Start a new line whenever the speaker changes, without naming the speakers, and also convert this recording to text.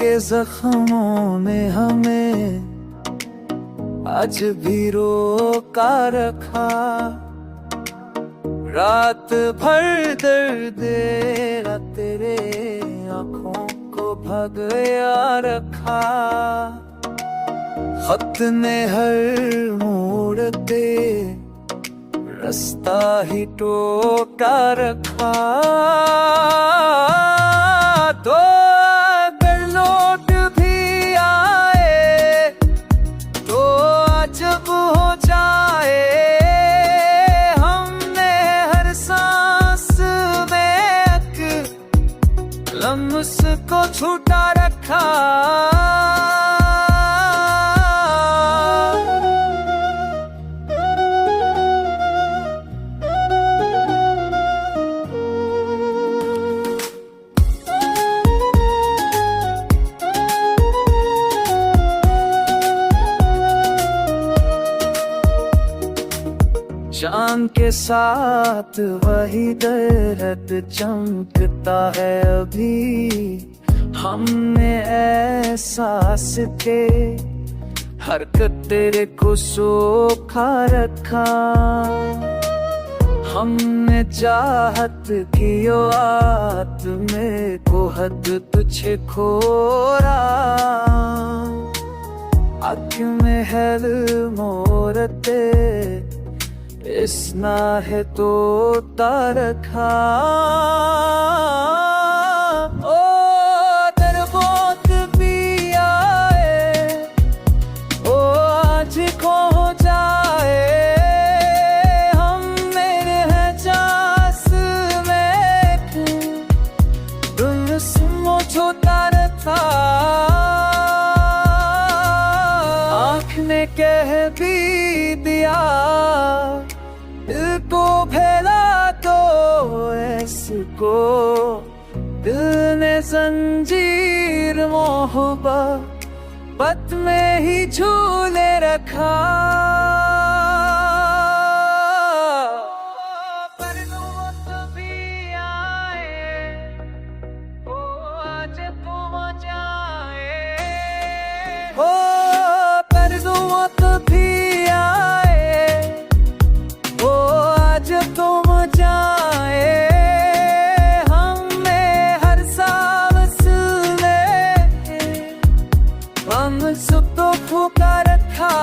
के जख्मों ने हमें आज भी रोका रखा। रात भर दर्द तेरे आँखों को भगया रखा। खत ने हर मोड़ पे रास्ता ही टोका रखा। तो अगर लौट भी आए तो अजब हो जाए। हमने हर सांस में एक लम्स को छूटा रखा। चांद के साथ वही दर्द चमकता है अभी। हमने एहसास के हरकत तेरे को सोखा रखा। हमने चाहत की आत्मे को हद तुझे खोरा। आँख में हेल मोरते इस ना है तो तारखा। ओ दरबोत भी आए ओ आज खो जाए। हम मेरे हैं जास में तुम सुनो छोटा था। आँख ने कह भी दिया दिल को फैला तो ऐसको। दिल ने जंजीर मोहब्बत में ही झूले रखा। पर भी आए ओ आज तुम जाए। हो पर भी आए जब तुम जाए। हमने हर सांस में हम सब तो फूका रखा।